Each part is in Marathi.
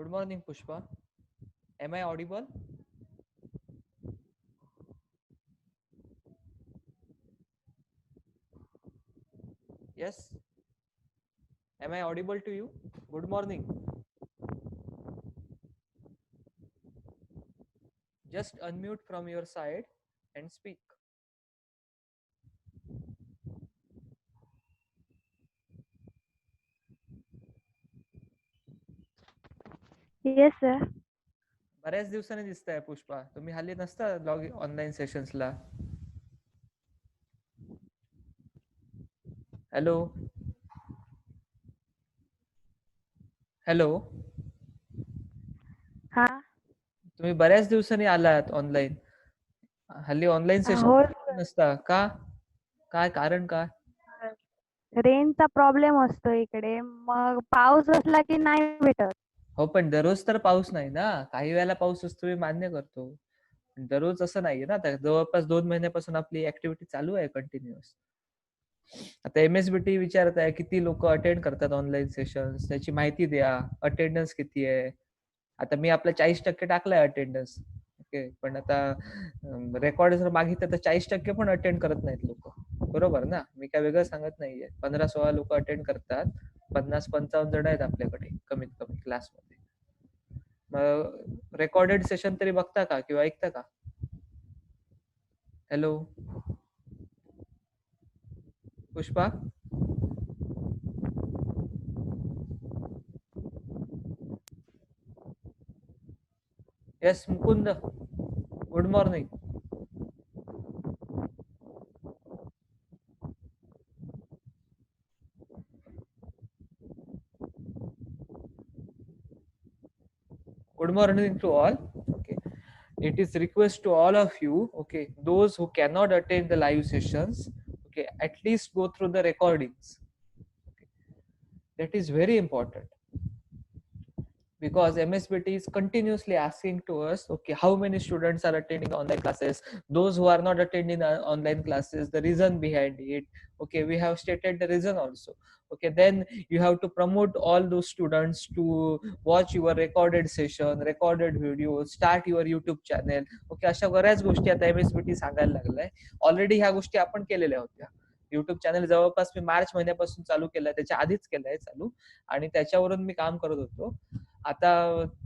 Good morning, Pushpa. Am I audible? Yes. Am I audible to you? Good morning. Just unmute from your side and speak. Yes, sir. बऱ्याच दिवसांनी दिसताय पुष्पा. तुम्ही हल्ली नसता लॉग ऑनलाईन सेशन्सला. हॅलो. हॅलो. हा. तुम्ही बऱ्याच दिवसांनी आलात ऑनलाईन. हल्ली ऑनलाईन हो सेशन नसता का? काय कारण काय? सर. रेंजचा प्रॉब्लेम असतो इकडे. मग पाऊस असला की नाही भेटत. हो, पण दररोज तर पाऊस नाही ना. काही वेळेला पाऊस असतो, मी मान्य करतो. दररोज असं नाहीये ना. आता जवळपास 2 महिन्यापासून आपली ऍक्टिव्हिटी चालू आहे कंटिन्युअस. आता MSBT विचारत आहे किती लोक अटेंड करतात ऑनलाईन सेशन्स, त्याची माहिती द्या. अटेंडन्स किती आहे? आता मी आपला 40% टाकलाय अटेंडन्स. ओके, पण आता रेकॉर्ड जर मागितलं तर 40% पण अटेंड करत नाहीत लोक. बरोबर ना? मी काय वेगळं सांगत नाहीये. 15-16 लोक अटेंड करतात. 50-55 जण आहेत आपल्याकडे कमीत कमी क्लासमध्ये. मग रेकॉर्डेड सेशन तरी बघता का किंवा ऐकता का? Hello Pushpa. Yes Mukund. Good morning. Good morning to all. Okay, it is request to all of you. Okay, those who cannot attend the live sessions, okay, at least go through the recordings. Okay. That is very important because MSBT is continuously asking to us, okay, how many students are attending online classes, those who are not attending online classes, the reason behind it. Okay, we have stated the reason also. Okay, then you have to promote all those students to watch your recorded session, recorded video, start your YouTube channel. Okay, अशा बऱ्याच गोष्टी आता MSBT सांगायला लागलाय. ऑलरेडी ह्या गोष्टी आपण केलेल्या होत्या. युट्यूब चॅनल जवळपास मी मार्च महिन्यापासून चालू केलाय, त्याच्या आधीच केलाय चालू, आणि त्याच्यावरून मी काम करत होतो. आता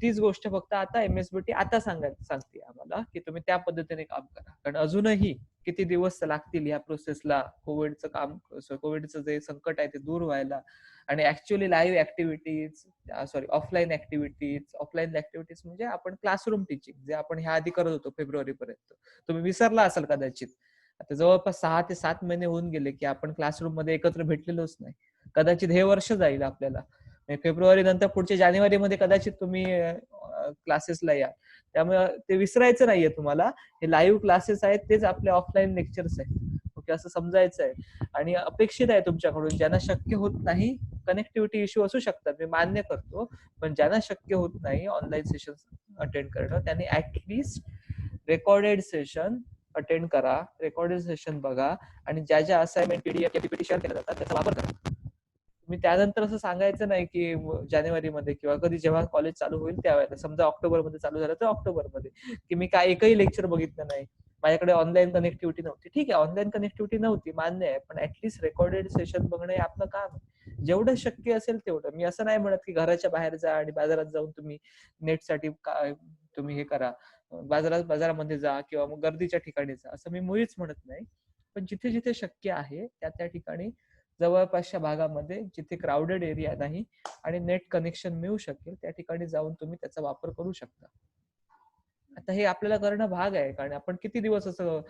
तीच गोष्ट फक्त आता MSBT आता सांगते आम्हाला की तुम्ही त्या पद्धतीने काम करा, कारण अजूनही किती दिवस लागतील या प्रोसेसला, कोविडचं जे संकट आहे ते दूर व्हायला, आणि actually live activities, offline activities म्हणजे आपण क्लासरूम टीचिंग जे आपण ह्या आधी करत होतो फेब्रुवारी पर्यंत, तुम्ही विसरला असाल कदाचित. आता जवळपास 6 ते 7 महिने होऊन गेले की आपण क्लासरूम मध्ये एकत्र भेटलेलोच नाही. कदाचित हे वर्ष जाईल आपल्याला. फेब्रुवारी नंतर पुढच्या जानेवारीमध्ये कदाचित तुम्ही क्लासेसला या. त्यामुळे ते विसरायचं नाहीये तुम्हाला. हे लाईव्ह क्लासेस आहेत, तेच आपले ऑफलाईन लेक्चर्स आहेत. ओके, असं समजायचं आहे. आणि अपेक्षित आहे तुमच्याकडून, ज्यांना शक्य होत नाही, कनेक्टिव्हिटी इश्यू असू शकतात, मी मान्य करतो, पण ज्यांना शक्य होत नाही ऑनलाईन सेशन अटेंड करणं, त्यांनी ऍटलिस्ट रेकॉर्डेड सेशन अटेंड करा, रेकॉर्डेड सेशन बघा, आणि ज्या ज्या असाइनमेंट PDF PPT शेअर केल्या जातात त्याचा वापर करा. तुम्ही त्यानंतर असं सांगायचं नाही की जानेवारीमध्ये किंवा कधी जेव्हा कॉलेज चालू होईल त्यावेळेला, समजा ऑक्टोबरमध्ये चालू झालं तर ऑक्टोबरमध्ये, की मी काय एकही लेक्चर बघितलं नाही, माझ्याकडे ऑनलाईन कनेक्टिव्हिटी नव्हती. ठीक आहे, ऑनलाईन कनेक्टिव्हिटी नव्हती मान्य आहे, पण ऍटलीस्ट रेकॉर्डेड सेशन बघणं हे आपलं काम आहे. जेवढं शक्य असेल तेवढं. मी असं नाही म्हणत की घराच्या बाहेर जा आणि बाजारात जाऊन तुम्ही नेटसाठी तुम्ही हे करा, बाजारामध्ये जा किंवा मग गर्दीच्या ठिकाणी जा, असं मी मुळीच म्हणत नाही. पण जिथे जिथे शक्य आहे त्या त्या ठिकाणी, जवळपासच्या भागामध्ये जिथे क्राऊडेड एरिया नाही आणि नेट कनेक्शन मिळू शकेल त्या ठिकाणी जाऊन तुम्ही त्याचा वापर करू शकता. आता हे आपल्याला करणं भाग आहे, कारण आपण किती दिवस असं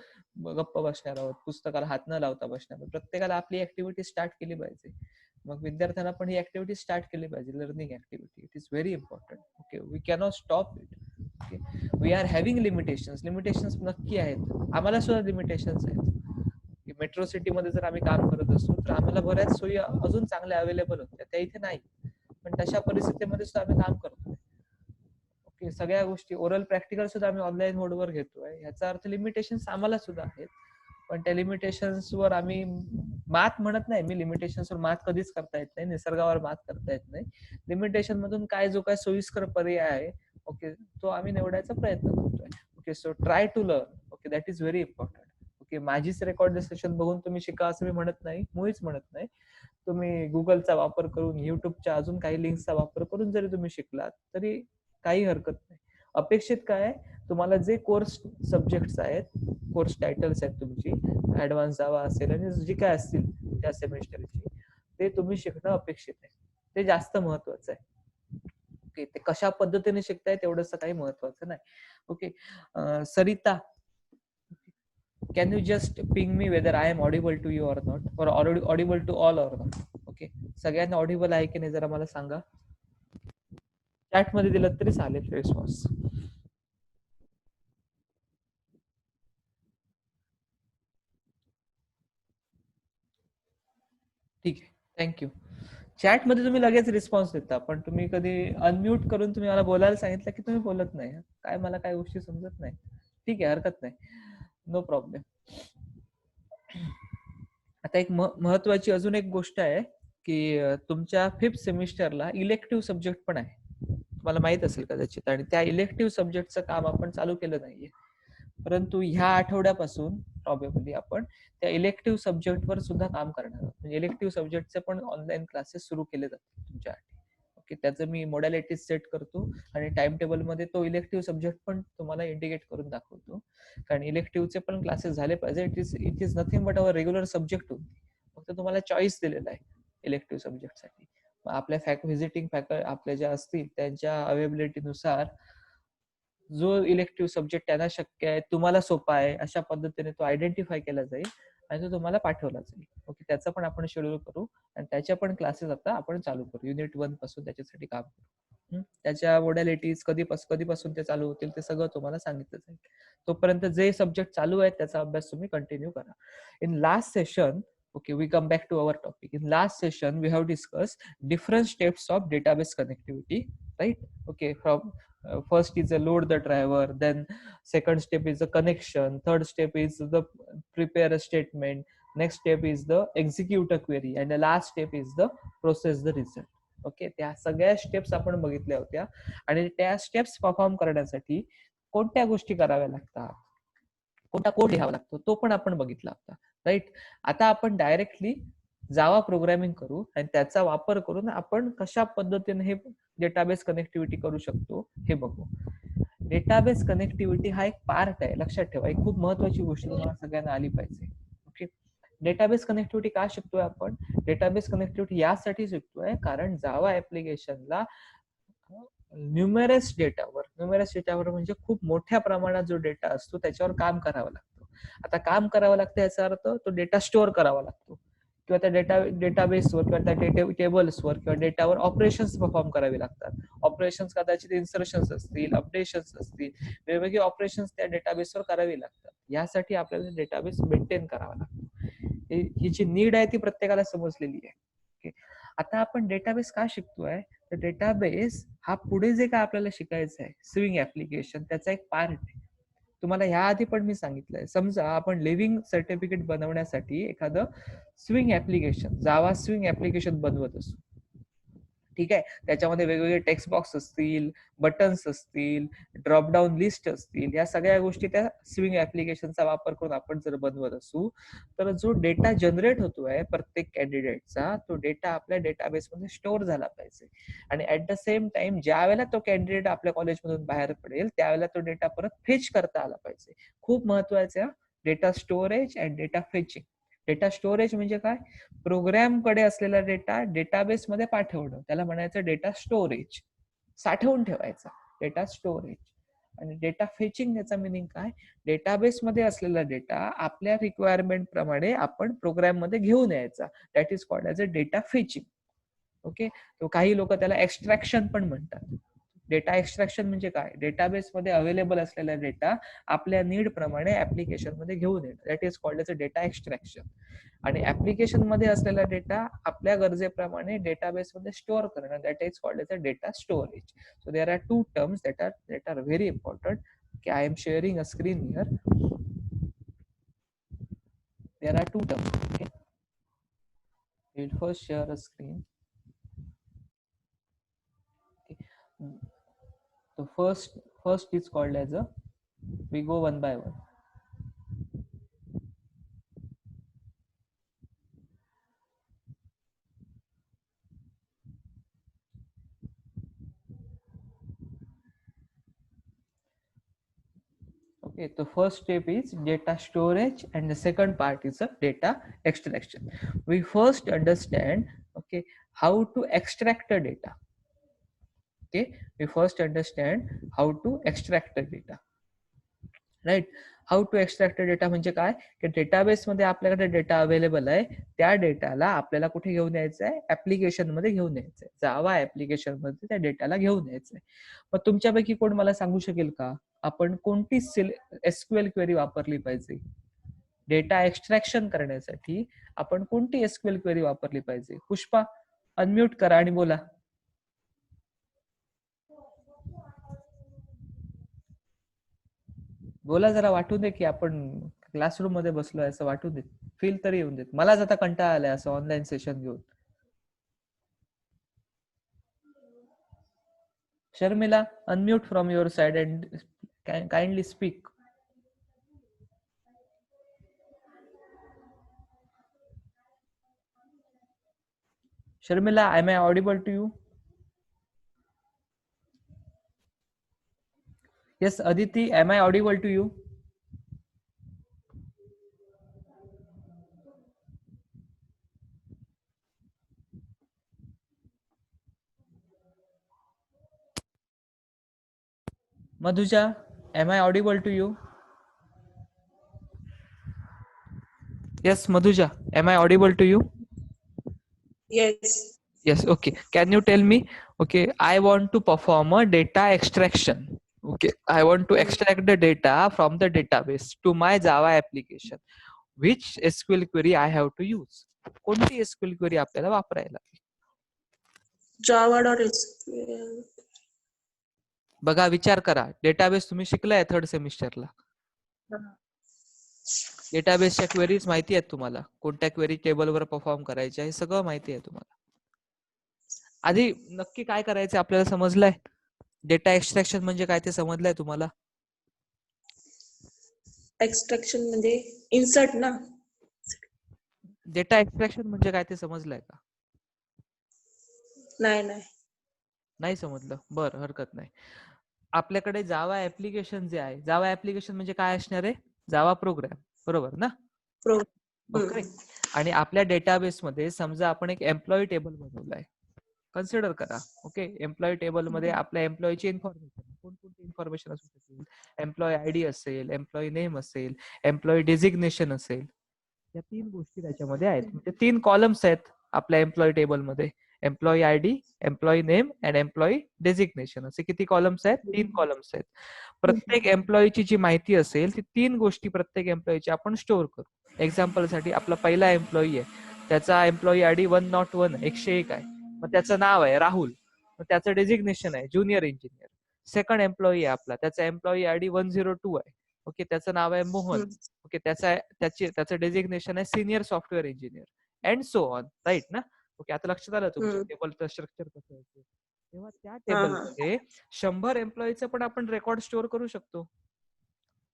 गप्प बसणार आहोत, पुस्तकाला हात न लावता बसणार आहोत. प्रत्येकाला आपली ऍक्टिव्हिटी स्टार्ट केली पाहिजे. मग विद्यार्थ्यांना पण ही ऍक्टिव्हिटी स्टार्ट केली पाहिजे, learning activity. It is very important. Okay, we cannot stop it. Okay, we are having limitations नक्की आहेत, आम्हाला सुद्धा लिमिटेशन्स आहेत. मेट्रो सिटीमध्ये जर आम्ही काम करत असतो तर आम्हाला बऱ्याच सोयी अजून चांगल्या अवेलेबल होत्या, त्या इथे नाही. पण तशा परिस्थितीमध्ये सुद्धा आम्ही काम करतोय. ओके, सगळ्या गोष्टी ओरल प्रॅक्टिकल सुद्धा आम्ही ऑनलाईन मोडवर घेतोय. याचा अर्थ लिमिटेशन्स आम्हाला सुद्धा आहेत, पण त्या लिमिटेशन्सवर आम्ही मात म्हणत नाही मी, लिमिटेशन्सवर मात कधीच करता येत नाही, निसर्गावर मात करता येत नाही. लिमिटेशन मधून काय जो काय सोयीस्कर पर्याय आहे, ओके, तो आम्ही निवडायचा प्रयत्न करतोय. Okay, so try to learn. Okay, that is very important. Okay, माझीच रेकॉर्ड सेशन बघून तुम्ही शिका असं मी म्हणत नाही, मुळीच म्हणत नाही. तुम्ही गुगलचा वापर करून, युट्यूबच्या अजून काही लिंक्सचा वापर करून जरी तुम्ही शिकलात तरी काही हरकत नाही. अपेक्षित काय आहे, तुम्हाला जे कोर्स सब्जेक्ट्स आहेत, कोर्स टायटल्स आहेत तुमची, ऍडव्हान्स जावा असेल आणि जी काय असतील त्या सेमेस्टरची, ते तुम्ही शिकणं अपेक्षित आहे. ते जास्त महत्वाचं आहे. ओके, ते कशा पद्धतीने शिकताय तेवढंच काही महत्वाचं नाही. Okay, Sarita, can you just ping me whether I am audible to you or not, or audible to all or not? Okay, सगळ्यांना ऑडिबल आहे की नाही जरा मला सांगा. चॅट मध्ये दिलं तरी चालेल रिस्पॉन्स. ठीक आहे, थँक्यू. चॅट मध्ये तुम्ही लगेच रिस्पॉन्स देता, पण तुम्ही कधी अनम्यूट करून तुम्ही मला बोलायला सांगितलं की तुम्ही बोलत नाही. काय मला काय गोष्टी समजत नाही. ठीक आहे, हरकत नाही, नो प्रॉब्लेम. आता एक महत्वाची अजून एक गोष्ट आहे की तुमच्या 5th सेमिस्टरला इलेक्टिव्ह सब्जेक्ट पण आहे, तुम्हाला माहित असेल कदाचित, आणि त्या इलेक्टिव्ह सब्जेक्टचं काम आपण चालू केलं नाहीये. परंतु ह्या आठवड्यापासून प्रॉबेबली आपण त्या इलेक्टिव्ह सब्जेक्टवर सुद्धा काम करणार आहोत. म्हणजे इलेक्टिव्ह सब्जेक्टचे पण ऑनलाईन क्लासेस सुरू केले जातील तुमच्यासाठी. ओके, त्याचं मी मोडॅलिटीज सेट करतो आणि टाइम टेबल मध्ये तो इलेक्टिव्ह सब्जेक्ट पण तुम्हाला इंडिकेट करून दाखवतो. कारण इलेक्टिव्हचे पण क्लासेस झाले पाहिजे. It is nothing but our regular subject होती. फक्त तुम्हाला चॉईस दिलेला आहे इलेक्टिव्ह सब्जेक्टसाठी. आपल्या व्हिजिटिंग आपल्या ज्या असतील त्यांच्या अवेबिलिटीनुसार जो इलेक्टिव्ह सब्जेक्ट त्यांना शक्य आहे, तुम्हाला सोपा आहे, अशा पद्धतीने तो आयडेंटिफाय केला जाईल आणि तो तुम्हाला पाठवला जाईल. ओके, त्याचा पण आपण शेड्यूल करू आणि त्याच्या पण क्लासेस आता आपण चालू करू. युनिट 1 पासून त्याच्यासाठी काम करू. त्याच्या मोडॅलिटीज कधीपासून ते चालू होतील ते सगळं तुम्हाला सांगितलं जाईल. तोपर्यंत जे सब्जेक्ट चालू आहेत त्याचा अभ्यास तुम्ही कंटिन्यू करा. In last session, okay, we come back to our topic. In last session we have discussed different steps of database connectivity, right? Okay, from first is a load the driver, then second step is the connection, third step is the prepare a statement, next step is the execute a query, and the last step is the process the result. Okay, त्या सगळ्या स्टेप्स आपण बघितल्या होत्या आणि त्या स्टेप्स परफॉर्म करण्यासाठी कोणत्या गोष्टी कराव्या लागतात, कोणता कोड लिहावा लागतो, तो पण आपण बघितला होता, राईट. आता आपण डायरेक्टली जावा प्रोग्रामिंग करू आणि त्याचा वापर करून आपण कशा पद्धतीने हे डेटाबेस कनेक्टिव्हिटी करू शकतो हे बघू. डेटाबेस कनेक्टिव्हिटी हा एक पार्ट आहे, लक्षात ठेवा. एक खूप महत्वाची गोष्ट तुम्हाला सगळ्यांना आली पाहिजे. ओके, डेटाबेस कनेक्टिव्हिटी का शिकतोय आपण? डेटाबेस कनेक्टिव्हिटी यासाठी शिकतोय कारण जावा ऍप्लिकेशनला न्यूमेरस डेटावर म्हणजे खूप मोठ्या प्रमाणात जो डेटा असतो त्याच्यावर काम करावं लागतं. आता काम करावं लागतं याचा अर्थ तो डेटा स्टोअर करावा लागतो किंवा त्या डेटाबेसवर किंवा त्या टेबल्सवर किंवा डेटावर ऑपरेशन्स परफॉर्म करावे लागतात. ऑपरेशन्स कदाचित इन्सर्शन्स असतील, अपडेशन्स असतील, वेगवेगळे ऑपरेशन्स त्या डेटाबेसवर करावे लागतात. यासाठी आपल्याला डेटाबेस मेंटेन करावा लागतो. ही जी नीड आहे ती प्रत्येकाला समजलेली आहे. आता आपण डेटाबेस का शिकतोय? तर डेटाबेस हा पुढे जे काय आपल्याला शिकायचं आहे, स्विंग ऍप्लिकेशन, त्याचा एक पार्ट आहे. तुम्हाला ह्या आधी पण मी सांगितलंय, समजा आपण लिव्हिंग सर्टिफिकेट बनवण्यासाठी एखादं स्विंग ऍप्लिकेशन, जावा स्विंग ऍप्लिकेशन बनवत असू, ठीक आहे. त्याच्यामध्ये वेगवेगळे टेक्स्ट बॉक्स असतील, बटन्स असतील, ड्रॉपडाऊन लिस्ट असतील, या सगळ्या गोष्टी त्या स्विंग ऍप्लिकेशनचा वापर करून आपण जर बनवत असू, तर जो डेटा जनरेट होतोय प्रत्येक कॅन्डिडेटचा, तो डेटा आपल्या डेटाबेसमध्ये स्टोअर झाला पाहिजे. आणि ऍट द सेम टाइम ज्या वेळेला तो कॅन्डिडेट आपल्या कॉलेजमधून बाहेर पडेल त्यावेळेला तो डेटा परत फेच करता आला पाहिजे. खूप महत्वाचं, data storage and data fetching. Data storage म्हणजे काय? प्रोग्राम कडे असलेला डेटा डेटाबेस मध्ये पाठवणं, त्याला म्हणायचं डेटा स्टोरेज. साठवून ठेवायचा, डेटा स्टोरेज. आणि डेटा फेचिंग याचा मिनिंग काय? डेटाबेस मध्ये असलेला डेटा आपल्या रिक्वायरमेंट प्रमाणे आपण प्रोग्राम मध्ये घेऊन यायचा. That is called as a data fetching. Okay, तो काही लोक त्याला एक्स्ट्रॅक्शन पण म्हणतात. डेटा एक्स्ट्रॅक्शन म्हणजे काय? डेटाबेस मध्ये अवेलेबल असलेला डेटा आपल्या नीड प्रमाणे ऍप्लिकेशन मध्ये घेऊन येणं, that is called as a data extraction. आणि ऍप्लिकेशन मध्ये असलेला डेटा आपल्या गरजेप्रमाणे डेटाबेस मध्ये स्टोअर करणं, that is called as a data storage. So there are two terms that are very important. Okay, I am sharing a screen here. There are two terms. Okay, We'll first share a screen. Okay. So first is called as a, we go one by one. Okay, the first step is data storage and the second part is a data extraction. We first understand, okay, how to extract the data. Okay, we first understand how to extract the data. Right. How to extract data म्हणजे काय, की डेटाबेस मध्ये आपल्याकडे डेटा अवेलेबल आहे, त्या डेटाला आपल्याला कुठे घेऊन यायचं आहे, ऍप्लिकेशन मध्ये घेऊन यायचंय, जावा ऍप्लिकेशन मध्ये त्या डेटाला घेऊन यायचंय. मग तुमच्यापैकी कोण मला सांगू शकेल का, आपण कोणती एसक्यूएल क्वेरी वापरली पाहिजे डेटा एक्स्ट्रॅक्शन करण्यासाठी, आपण कोणती एसक्यूएल क्वेरी वापरली पाहिजे? पुष्पा, अनम्यूट करा आणि बोला. बोला, जरा वाटू दे की आपण क्लासरूम मध्ये बसलोय असं वाटू देत, फील तरी येऊन देत. मलाच आता कंटाळा आलाय असं ऑनलाईन सेशन घेऊन. Sharmila, unmute from your side and kindly speak. Sharmila, am I audible to you? Yes, Aditi, am I audible to you? Madhuja, am I audible to you? Yes, Madhuja, am I audible to you? Yes. Yes, okay. Can you tell me, okay, I want to perform a data extraction. Okay, I want to extract the data from the database to my Java application. Which SQL query I have to use? कोणती SQL query आपल्याला वापरायला? Java.sql. बघा, विचार करा. डेटाबेस तुम्ही शिकलाय थर्ड सेमिस्टरला. डेटाबेसच्या क्वेरीज माहिती आहेत तुम्हाला, कोणत्या क्वेरी टेबलवर परफॉर्म करायच्या हे सगळं माहिती आहे तुम्हाला. आधी नक्की काय करायचं आपल्याला समजलंय? डेटा एक्स्ट्रॅक्शन म्हणजे काय ते समजलंय तुम्हाला? एक्स्ट्रॅक्शन म्हणजे इन्सर्ट ना. डेटा एक्स्ट्रॅक्शन म्हणजे काय ते समजलंय का? नाही समजलं, बरं, हरकत नाही. आपल्याकडे जावा ऍप्लिकेशन जे आहे, जावा ऍप्लिकेशन म्हणजे काय असणार आहे? जावा प्रोग्राम, बरोबर ना? ओके. आणि आपल्या डेटाबेस मध्ये समजा आपण एक एम्प्लॉई टेबल बनवलाय, कन्सिडर करा. ओके, एम्प्लॉई टेबल मध्ये आपल्या एम्प्लॉईची इन्फॉर्मेशन, कोणकोणती इन्फॉर्मेशन असू शकेल? एम्प्लॉई आयडी असेल, एम्प्लॉई नेम असेल, एम्प्लॉई डेझिग्नेशन असेल. या तीन गोष्टी त्याच्यामध्ये आहेत, म्हणजे 3 कॉलम्स आहेत आपल्या एम्प्लॉई टेबल मध्ये. Employee ID, employee name and employee designation, असे किती कॉलम्स आहेत? 3 कॉलम्स आहेत. प्रत्येक एम्प्लॉईची जी माहिती असेल ती 3 गोष्टी प्रत्येक एम्प्लॉईची आपण स्टोअर करू. एक्झाम्पल साठी आपला पहिला एम्प्लॉई आहे, त्याचा एम्प्लॉई आयडी 101 101 आहे, मग त्याचं नाव आहे राहुल, मग त्याचं डेझिग्नेशन आहे ज्युनियर इंजिनियर. सेकंड एम्प्लॉई आहे आपला, त्याचा एम्प्लॉई आयडी 102 आहे, ओके, त्याचं नाव आहे मोहन, ओके, त्याचं डेझिग्नेशन आहे senior software engineer, and so on, right ना? ओके, आता लक्षात आलं तुमच्या टेबलचं स्ट्रक्चर कसं आहे? तेव्हा त्या टेबलमध्ये 100 एम्प्लॉईचं पण आपण रेकॉर्ड स्टोअर करू शकतो,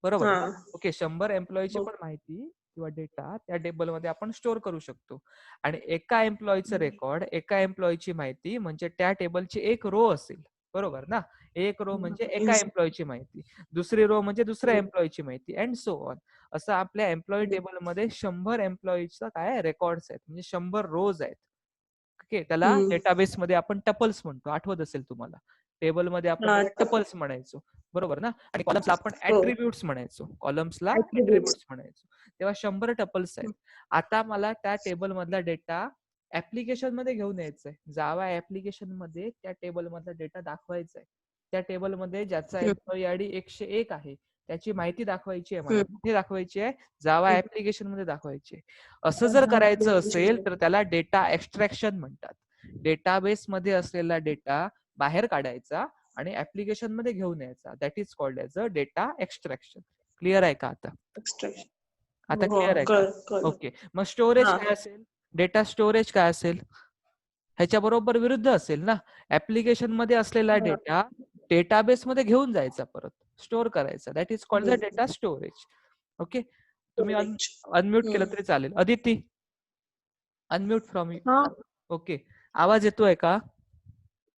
बरोबर ना? ओके, 100 एम्प्लॉईची पण माहिती किंवा डेटा त्या टेबलमध्ये आपण स्टोअर करू शकतो. आणि एका एम्प्लॉईचं रेकॉर्ड, एका एम्प्लॉईची माहिती म्हणजे त्या टेबलची एक रो असेल, बरोबर ना? एक रो म्हणजे एका एम्प्लॉईची माहिती, दुसरी रो म्हणजे दुसऱ्या एम्प्लॉईची माहिती, अँड सो ऑन. असं आपल्या एम्प्लॉई टेबलमध्ये 100 एम्प्लॉईचा काय रेकॉर्ड्स आहेत, म्हणजे 100 रोज आहेत. ओके, त्याला डेटाबेस मध्ये आपण टपल्स म्हणतो, आठवत असेल तुम्हाला. टेबल मध्ये आपण टपल्स म्हणायचो, बरोबर ना? आणि कॉलम्सला आपण ऍट्रिब्यूट्स म्हणायचो, कॉलम्सला ऍट्रिब्यूट्स म्हणायचो. तेव्हा 100 टपल्स आहेत. आता मला त्या टेबल मधला डेटा ऍप्लिकेशन मध्ये घेऊन यायचंय, जावा ऍप्लिकेशन मध्ये त्या टेबल मधला डेटा दाखवायचा आहे. त्या टेबल मध्ये ज्याचा एम्प्लॉई आयडी 101 आहे त्याची माहिती दाखवायची आहे मला. कुठे दाखवायची आहे? जावा ऍप्लिकेशन मध्ये दाखवायची आहे. असं जर करायचं असेल तर त्याला डेटा एक्स्ट्रॅक्शन म्हणतात. डेटाबेस मध्ये असलेला डेटा बाहेर काढायचा आणि ऍप्लिकेशन मध्ये घेऊन यायचा, that is called as a data extraction. Clear आहे का आता? आता क्लिअर आहे का? ओके, मग स्टोरेज काय असेल? डेटा स्टोरेज काय असेल? ह्याच्या बरोबर विरुद्ध असेल ना. ऍप्लिकेशन मध्ये असलेला डेटा डेटाबेस मध्ये घेऊन जायचा, परत स्टोअर करायचा. That is called the data storage. Okay, तुम्ही अनम्यूट केलं तरी चालेल. Aditi, unmute from you. Okay, आवाज येतोय का?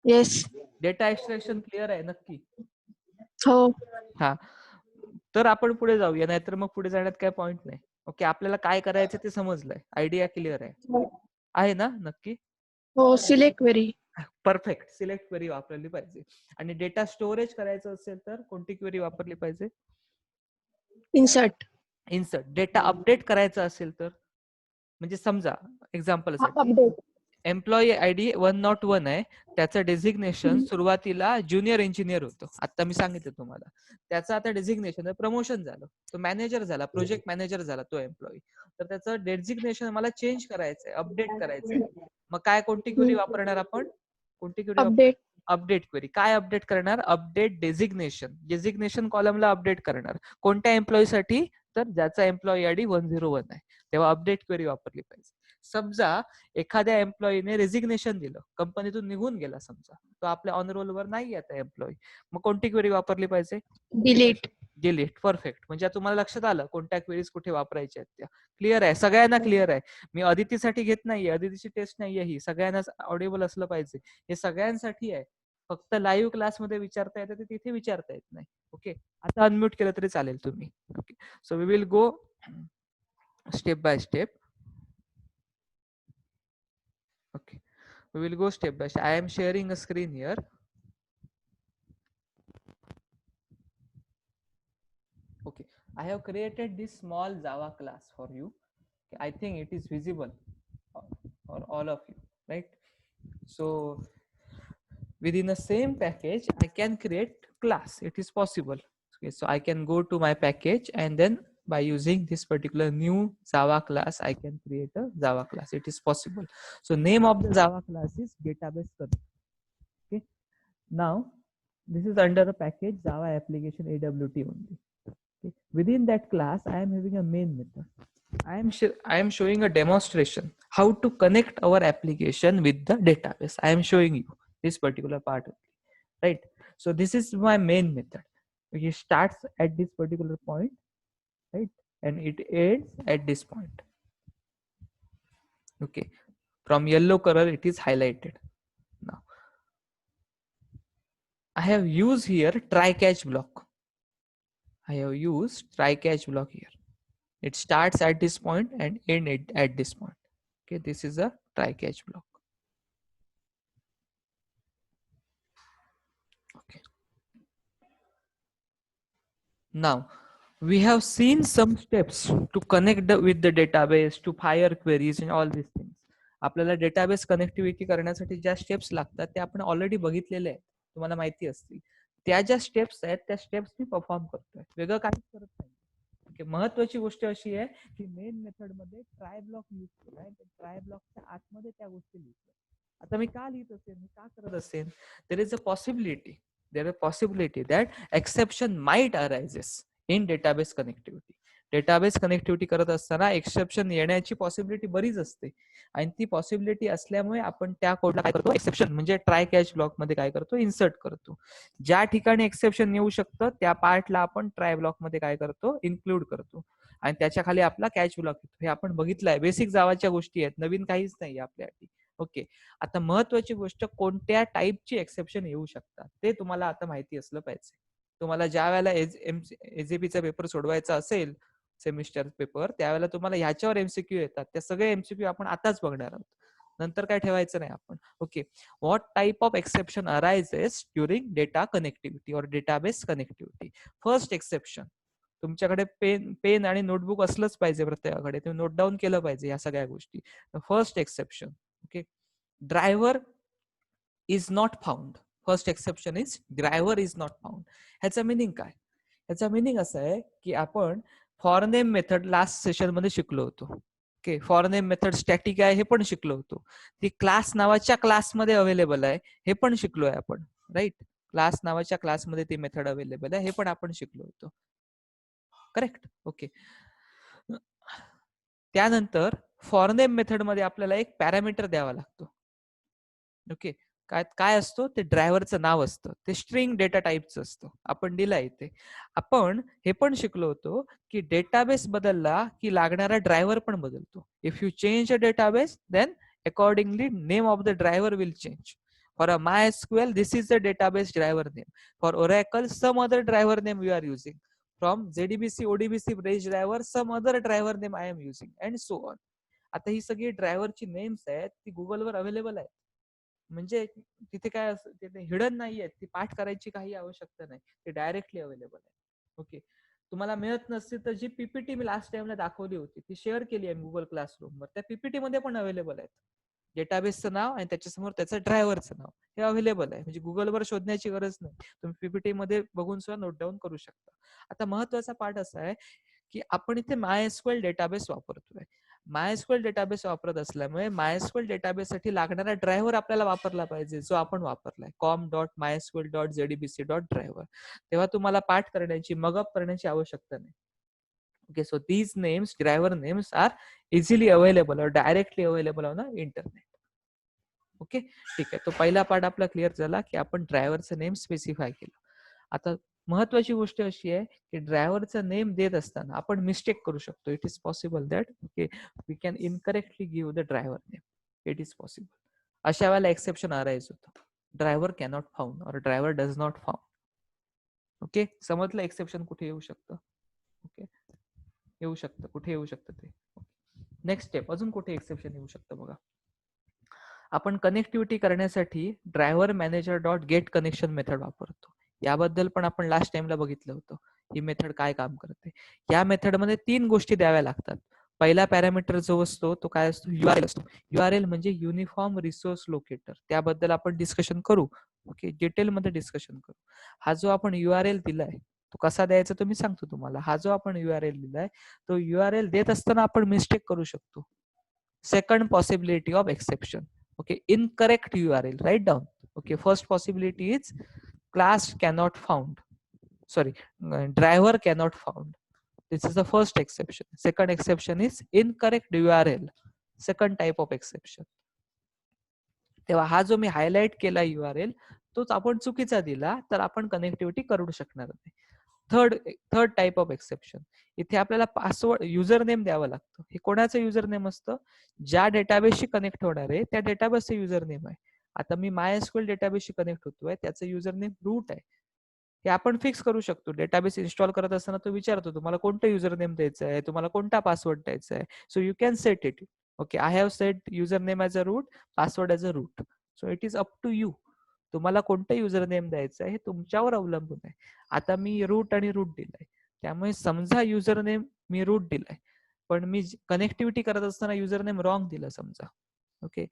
येस. डेटा एक्सट्रॅक्शन क्लिअर आहे नक्की? हो. हा, तर आपण पुढे जाऊया, नाहीतर मग पुढे जाण्यात काय पॉइंट नाही. ओके, आपल्याला काय करायचं ते समजलंय, आयडिया क्लिअर आहे ना नक्की? हो, select query. Perfect, select query वापरली पाहिजे. आणि डेटा स्टोरेज करायचं असेल तर कोणती क्वेरी वापरली पाहिजे? इन्सर्ट. इन्सर्ट. डेटा अपडेट करायचा असेल तर, म्हणजे समजा एक्झाम्पल साठी अपडेट. एम्प्लॉई आयडी 101 आहे, त्याचं डेझिग्नेशन सुरुवातीला ज्युनियर इंजिनियर होतं, आता मी सांगितलं तुम्हाला. त्याचं आता डेझिग्नेशन प्रमोशन झालं, तो मॅनेजर झाला, प्रोजेक्ट मॅनेजर झाला तो एम्प्लॉई. तर त्याचं डेझिग्नेशन मला चेंज करायचंय, अपडेट करायचंय. मग काय, कोणती क्वेरी वापरणार आपण? कोणती क्वेरी? अपडेट. Update query. काय अपडेट करणार? Update designation. डेझिग्नेशन कॉलमला अपडेट करणार. कोणत्या एम्प्लॉई साठी? तर ज्याचा एम्प्लॉई आयडी 101 आहे, तेव्हा अपडेट क्वेरी वापरली पाहिजे. समजा एखाद्या एम्प्लॉईने रेझिग्नेशन दिलं, कंपनीतून निघून गेला, समजा तो आपल्या ऑन रोल वर नाही आता एम्प्लॉई, मग कोणती क्वेरी वापरली पाहिजे? डिलीट. डिलीट. परफेक्ट. म्हणजे तुम्हाला लक्षात आलं कोणत्या क्वेरीज कुठे वापरायच्या आहेत त्या. क्लिअर आहे सगळ्यांना? क्लिअर आहे. मी अदितीसाठी घेत नाहीये, अदितीची टेस्ट नाहीये ही, सगळ्यांना ऑडिबल असलं पाहिजे. हे सगळ्यांसाठी आहे. फक्त लाईव्ह क्लासमध्ये विचारता येतं ते तिथे विचारता येत नाही. ओके, आता अनम्यूट केलं तरी चालेल तुम्ही. Okay, so we will go step by step. Okay, we will go step by step. I am sharing a screen here. Okay, I have created this small Java class for you. Okay, I think it is visible for all of you, right? So within the same package, I can create class. It is possible. Okay, so I can go to my package and then by using this particular new Java class, I can create a Java class. It is possible. So name of the Java class is database connect. Okay, now this is under a package Java application AWT only. Okay. Within that class, I am having a main method. I am showing a demonstration how to connect our application with the database. I am showing you this particular part only, right? So this is my main method. It starts at this particular point, right, and it ends at this point. Okay, from yellow color it is highlighted. Now I have used here try catch block. I have used try catch block here. It starts at this point and end it at this point. Okay, this is a try catch block. Okay. Now we have seen some steps to connect with the database, to fire queries and all these things. आपल्याला डेटाबेस कनेक्टिव्हिटी करण्यासाठी ज्या स्टेप्स लागतात ते आपण ऑलरेडी बघितलेले आहेत, तुम्हाला माहिती असतील. त्या ज्या स्टेप्स आहेत त्या स्टेप्स मी परफॉर्म करतोय, वेगळं काहीच करत नाही. ओके, महत्वाची गोष्ट अशी आहे की मेन मेथड मध्ये ट्राय ब्लॉक यूज केलाय, ट्राय ब्लॉकच्या आतमध्ये त्या गोष्टी लिहितोय. आता मी का लिहित असेल, मी का करत असेल? देर is a possibility that exception might arises in database connectivity. Database connectivity करत असताना एक्सेप्शन येण्याची पॉसिबिलिटी बरीच असते, आणि ती पॉसिबिलिटी असल्यामुळे आपण त्या कोडला काय करतो, एक्सेप्शन म्हणजे ट्राय कॅच ब्लॉक मध्ये काय करतो, इन्सर्ट करतो. ज्या ठिकाणी एक्सेप्शन येऊ शकतं त्या पार्टला आपण ट्राय ब्लॉक मध्ये काय करतो, इन्क्लूड करतो, आणि त्याच्या खाली आपला कॅच ब्लॉक येतो. हे आपण बघितलंय, बेसिक जावाच्या गोष्टी आहेत, नवीन काहीच नाही आपल्यासाठी. ओके, आता महत्वाची गोष्ट, कोणत्या टाईपची एक्सेप्शन येऊ शकतात ते तुम्हाला आता माहिती असलं पाहिजे. तुम्हाला ज्या वेळेला एजीपीचा पेपर सोडवायचा असेल, सेमिस्टर पेपर, त्यावेळेला तुम्हाला ह्याच्यावर एमसीक्यू येतात. त्या सगळे एमसीक्यू आपण आताच बघणार आहोत, नंतर काय ठेवायचं नाही आपण. Okay, what type of exception arises during data connectivity और डेटाबेस कनेक्टिव्हिटी. फर्स्ट एक्सेप्शन, तुमच्याकडे पेन आणि नोटबुक असलंच पाहिजे प्रत्येकाकडे, तुम्ही नोट डाऊन केलं पाहिजे या सगळ्या गोष्टी. First exception, okay, driver is not found. First exception is driver is not found. ह्याचा मिनिंग काय? ह्याचा मिनिंग असं आहे की आपण for name method last session मध्ये शिकलो होतो. Okay, for name method static आहे हे पण शिकलो होतो. ती क्लास नावाच्या क्लासमध्ये अवेलेबल आहे हे पण शिकलोय आपण, राईट? क्लास नावाच्या क्लासमध्ये ती मेथड अवेलेबल आहे हे पण आपण शिकलो होतो, करेक्ट? ओके, त्यानंतर फॉर नेम मेथड मध्ये आपल्याला एक पॅरामीटर द्यावा लागतो. ओके, काय काय असतो ते ड्रायव्हरचं नाव असतं, ते स्ट्रिंग डेटा टाईपचं असतं, आपण दिला इथे. आपण हे पण शिकलो होतो की डेटाबेस बदलला की लागणारा ड्रायव्हर पण बदलतो. If you change a database then accordingly name of the driver will change. For a MySQL, this is the database driver name. For Oracle, some other driver name we are using. From JDBC, ODBC, Bridge driver, some other driver name I am using, and so on. आता ही सगळी ड्रायव्हरची नेम्स आहेत, ती गुगलवर अवेलेबल आहेत. म्हणजे तिथे काय तिथे हिडन नाहीये, ती पाठ करायची काही आवश्यकता नाही, ते डायरेक्टली अवेलेबल आहे. ओके, तुम्हाला मिळत नसतील तर जी पीपीटी मी लास्ट टाइमला दाखवली होती ती शेअर केली आहे गुगल क्लासरूमवर, त्या पीपीटी मध्ये पण अवेलेबल आहेत. डेटाबेसचं नाव आणि त्याच्यासमोर त्याचं ड्रायव्हरचं नाव हे अवेलेबल आहे, म्हणजे गुगलवर शोधण्याची गरज नाही, तुम्ही पीपीटी मध्ये बघून सुद्धा नोट डाऊन करू शकता. आता महत्वाचा पार्ट असा आहे की आपण इथे MySQL डेटाबेस वापरतोय. MySQL डेटाबेस वापरत असल्यामुळे MySQL डेटाबेस साठी लागणारा ड्रायव्हर आपल्याला वापरला पाहिजे, जो आपण वापरलाय com.mysql.jdbc.driver. तेव्हा तुम्हाला पाठ करण्याची मगअप करण्याची आवश्यकता नाही. Okay, so these names, driver names are easily available or directly available on the internet. Okay, ठीक आहे. तो पहिला पार्ट आपला क्लिअर झाला की आपण ड्रायव्हरचं नेम स्पेसिफाय केलं. आता महत्वाची गोष्ट अशी आहे की ड्रायव्हरचं नेम देत असताना आपण मिस्टेक करू शकतो. It is possible that okay we can incorrectly give the driver name. It is possible. अशा वेळेला एक्सेप्शन अराइज होतं, driver cannot found or driver does not found. Okay, समजलं एक्सेप्शन कुठे येऊ शकतं? ओके, येऊ शकतं, कुठे येऊ शकतं ते. नेक्स्ट स्टेप, अजून कुठे एक्सेप्शन येऊ शकतं बघा. आपण कनेक्टिव्हिटी करण्यासाठी driver manager dot get connection method वापरतो. याबद्दल पण आपण लास्ट टाइमला बघितलं होतं ही मेथड काय काम करते. या मेथडमध्ये 3 गोष्टी द्याव्या लागतात. पहिला पॅरामीटर जो असतो तो काय असतो, URL असतो. URL म्हणजे युनिफॉर्म रिसोर्स लोकेटर, त्याबद्दल आपण डिस्कशन करू. ओके, डिटेलमध्ये डिस्कशन करू. हा जो आपण URL दिलाय तो कसा द्यायचा तो मी सांगतो तुम्हाला. हा जो आपण URL दिलाय तो URL देत असताना आपण मिस्टेक करू शकतो. Second possibility of exception. Okay, incorrect URL, write down. Okay, first possibility is class cannot found, sorry, driver cannot found. This is the first exception. Second exception is incorrect URL, second type of exception. तेव्हा हा जो मी हायलाइट केला URL तोच आपण चुकीचा दिला तर आपण कनेक्टिव्हिटी करू शकणार नाही. थर्ड टाइप ऑफ एक्सेप्शन, इथे आपल्याला पासवर्ड युजर नेम द्यावं लागतं. हे कोणाचं युजर नेम असतं, ज्या डेटाबेसशी कनेक्ट होणार आहे त्या डेटाबेसचं युजर नेम आहे. आता मी MySQL डेटाबेसशी कनेक्ट होतोय, त्याचं युजर नेम रूट आहे. हे आपण फिक्स करू शकतो. डेटाबेस इन्स्टॉल करत असताना तो विचारतो तुम्हाला कोणतं युजर नेम द्यायचं आहे, तुम्हाला कोणता पासवर्ड द्यायचा आहे. So you can set it. Okay, I have set user name as a root, password as a root. So it is up to you. तुम्हाला कोणतं युजर नेम द्यायचं आहे हे तुमच्यावर अवलंबून आहे. आता मी रूट आणि रूट दिलाय, त्यामुळे समजा युजर नेम मी रूट दिलाय पण मी कनेक्टिव्हिटी करत असताना युजर नेम रॉंग दिलं समजा. ओके,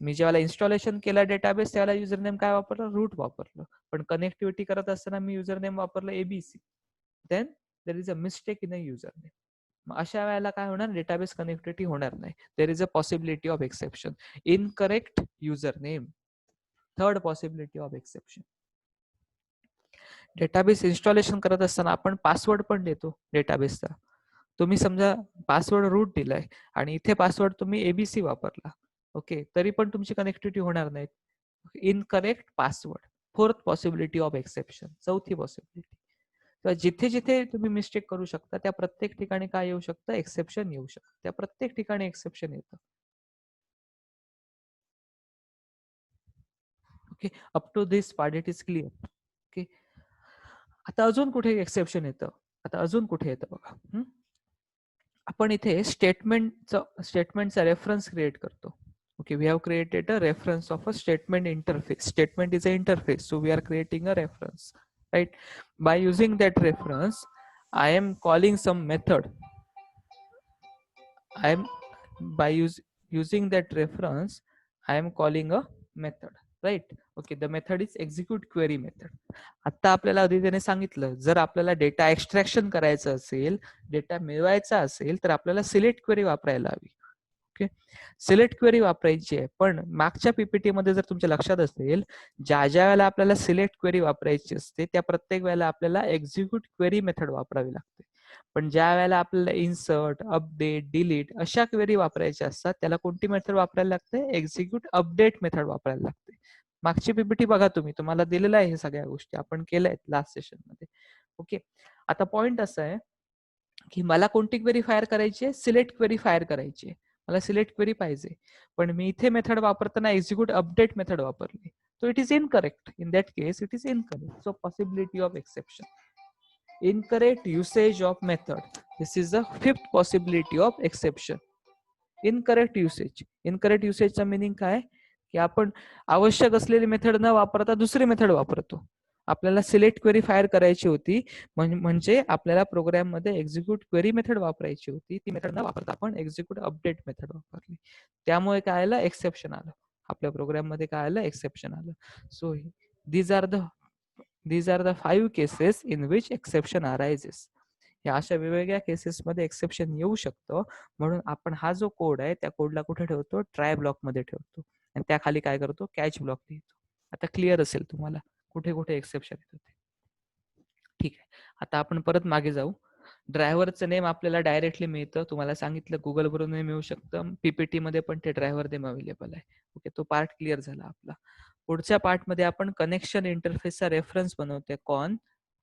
मी ज्यावेळेला इन्स्टॉलेशन केला डेटाबेस त्यावेळेला युजर नेम काय वापरलं, रूट वापरलं, पण कनेक्टिव्हिटी करत असताना मी युजर नेम वापरलं ABC. Then there is a mistake in a user name. मग अशा वेळेला काय होणार, डेटाबेस कनेक्टिव्हिटी होणार नाही. There is a possibility of exception, incorrect user name. Third possibility of exception. Database installation करत असताना आपण पासवर्ड पण देतो डेटाबेसचा. तुम्ही समजा पासवर्ड रूट दिलाय आणि इथे पासवर्ड तुम्ही ABC वापरला, ओके, तरी पण तुमची कनेक्टिव्हिटी होणार नाही. Incorrect password, fourth possibility of exception. चौथी पॉसिबिलिटी. तर जिथे जिथे तुम्ही मिस्टेक करू शकता त्या प्रत्येक ठिकाणी काय येऊ शकतं, एक्सेप्शन येऊ शकतं. त्या प्रत्येक ठिकाणी एक्सेप्शन येतं. Okay, up to this part it is clear. Okay, आता अजून कुठे एक्सेप्शन येतं, आता अजून कुठे येतं बघा. आपण इथे स्टेटमेंटचा रेफरन्स क्रिएट करतो. Okay, we have created a reference of a statement interface. Statement is a interface, so we are creating a reference, right? By using that reference I am calling some method. Using that reference I am calling a method, right? Okay, the method is execute query method. आता आपल्याला आधी त्याने सांगितलं, जर आपल्याला डेटा एक्स्ट्रॅक्शन करायचं असेल, डेटा मिळवायचा असेल तर आपल्याला सिलेक्ट क्वेरी वापरायला हवी. ओके, सिलेक्ट क्वेरी वापरायची आहे. पण मागच्या पीपीटी मध्ये जर तुमच्या लक्षात असेल, ज्या वेळेला आपल्याला सिलेक्ट क्वेरी वापरायची असते त्या प्रत्येक वेळेला आपल्याला एक्झिक्यूट क्वेरी मेथड वापरावी लागते. पण ज्या वेळेला आपल्याला इन्सर्ट, अपडेट, डिलीट अशा क्वेरी वापरायच्या असतात त्याला कोणती मेथड वापरायला लागते? एक्झिक्यूट अपडेट मेथड वापरायला लागते. मागची पीपीटी बघा तुम्ही, तुम्हाला दिलेलं आहे हे सगळ्या गोष्टी आपण केल्या आहेत लास्ट सेशन मध्ये. ओके, आता पॉइंट असा आहे की मला कोणती क्वेरी फायर करायची आहे? सिलेक्ट क्वेरी फायर करायची आहे. मला सिलेक्ट क्वेरी पाहिजे, पण मी इथे मेथड वापरताना एक्झिक्यूट अपडेट मेथड वापरली. So it is incorrect. In that case, it is incorrect. So possibility of exception. Incorrect usage of method. This is the fifth possibility of exception. Incorrect usage. Incorrect usage चा meaning काय? की आपण आवश्यक असलेली मेथड न वापरता दुसरी मेथड वापरतो. आपल्याला सिलेक्ट क्वेरी फायर करायची होती, म्हणजे आपल्याला प्रोग्राम मध्ये एक्झिक्यूट क्वेरी मेथड वापरायची होती. ती मेथड न वापरता आपण एक्झिक्यूट अपडेट मेथड वापरली. त्यामुळे काय आलं? एक्सेप्शन आलं. आपल्या प्रोग्राम मध्ये काय आलं? एक्सेप्शन आलं. So these are the 5 cases in which exception arises. या अशा वेगवेगळ्या केसेस मध्ये एक्सेप्शन येऊ शकतं. म्हणून आपण हा जो कोड आहे त्या कोडला कुठे ठेवतो? ट्राय ब्लॉक मध्ये ठेवतो आणि त्या खाली काय करतो? कॅच ब्लॉक लिहितो. आता क्लिअर असेल तुम्हाला कुठे कुठे एक्सेप्शन येत होते. ठीक आहे, आता आपण परत मागे जाऊ. ड्रायव्हरचं नेम आपल्याला डायरेक्टली मिळतं. तुम्हाला सांगितलं गुगल वरून मिळू शकतं. पीपीटी मध्ये पण ते ड्रायव्हर नेम अवेलेबल आहे. ओके, तो पार्ट क्लिअर झाला आपला. पुढच्या पार्ट मध्ये आपण कनेक्शन इंटरफेसचा रेफरन्स बनवतोय कॉन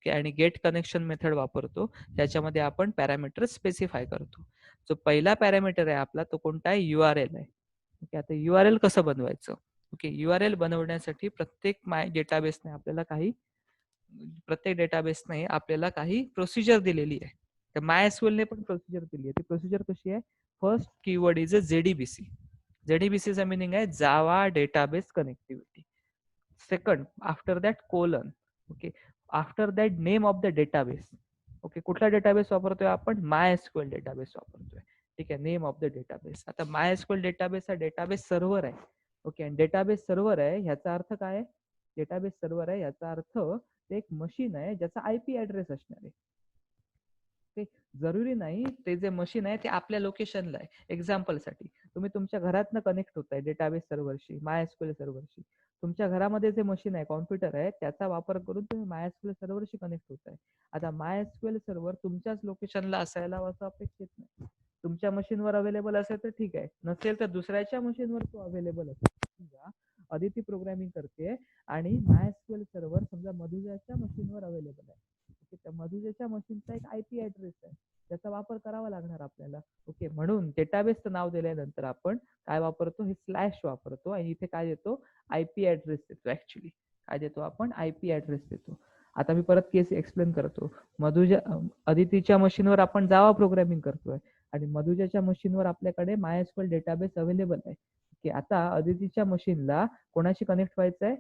आणि गेट कनेक्शन मेथड वापरतो. त्याच्यामध्ये आपण पॅरामीटर स्पेसिफाय करतो. जो पहिला पॅरामीटर आहे आपला तो कोणता आहे? URL आहे. ओके, आता URL कसं बनवायचं? ओके, URL बनवण्यासाठी प्रत्येक डेटाबेसने आपल्याला काही प्रोसिजर दिलेली आहे. तर MySQL ने पण प्रोसिजर दिली आहे. ती प्रोसिजर कशी आहे? First keyword is a JDBC. JDBCचा मिनिंग आहे Java database connectivity. Second, after that colon. Okay, after that name of the database. Okay, कुठला डेटाबेस वापरतोय आपण? MySQL डेटाबेस वापरतोय. ठीक आहे, नेम ऑफ द डेटाबेस. आता MySQL डेटाबेस हा डेटाबेस सर्व्हर आहे. ओके, आणि डेटाबेस सर्व्हर आहे ह्याचा अर्थ काय? डेटाबेस सर्व्हर आहे याचा अर्थ ते एक मशीन आहे ज्याचा IP ऍड्रेस असणार आहे. जरुरी नाही ते जे मशीन आहे ते आपल्या लोकेशनला आहे. एक्झाम्पल साठी तुम्ही तुमच्या घरातनं कनेक्ट होताय डेटाबेस सर्व्हरशी, MySQL सर्व्हरशी. तुमच्या घरामध्ये जे मशीन आहे, कॉम्प्युटर आहे, त्याचा वापर करून तुम्ही MySQL सर्व्हरशी कनेक्ट होताय. आता MySQL सर्व्हर तुमच्याच लोकेशनला असायला असं अपेक्षित नाही. तुमच्या मशीनवर अवेलेबल असेल तर ठीक आहे, नसेल तर दुसऱ्याच्या मशीनवर तो अवेलेबल असेल. समजा अदिती प्रोग्रामिंग करते आणि MySQL सर्व्हर समजा मधुजाच्या मशीनवर अवेलेबल आहे. त्या मधुजाच्या मशीनचा एक IP ऍड्रेस आहे, त्याचा वापर करावा लागणार आपल्याला. ओके, म्हणून डेटाबेसचं नाव दिल्यानंतर आपण काय वापरतो? हे स्लॅश वापरतो आणि इथे काय देतो? IP ऍड्रेस देतो. ऍक्च्युली काय देतो आपण? IP ऍड्रेस देतो. आता मी परत केस एक्सप्लेन करतो. अदितीच्या मशीनवर आपण जावा प्रोग्रामिंग करतोय आणि मधुजाच्या मशीनवर आपल्याकडे MySQL डेटाबेस अवेलेबल आहे. ओके, आता अदितीच्या मशीनला कोणाशी कनेक्ट व्हायचं आहे?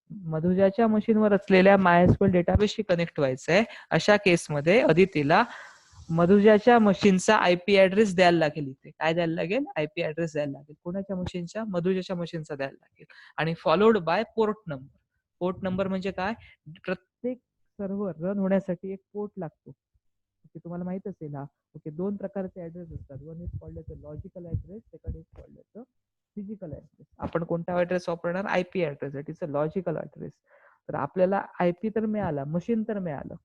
मधुजाच्या मशीनवर असलेल्या MySQL डेटाबेसशी कनेक्ट व्हायचं आहे. अशा केसमध्ये अदितीला मधुजाच्या मशीनचा IP ऍड्रेस द्यायला लागेल. इथे काय द्यायला लागेल? IP ऍड्रेस द्यायला लागेल. कोणाच्या मशीनच्या? मधुजाच्या मशीनचा द्यायला लागेल. आणि followed by port number. Port number म्हणजे काय? प्रत्येक सर्व्हर रन होण्यासाठी एक पोर्ट लागतो. ओके, तुम्हाला माहित असेल हा. ओके, दोन प्रकारचे ऍड्रेस असतात. One is called logical address, second is called physical address. आपण कोणता ऍड्रेस वापरणार? IP address. It is a logical address. तर आपल्याला IP तर मिळाला, मशीन तर मिळालं.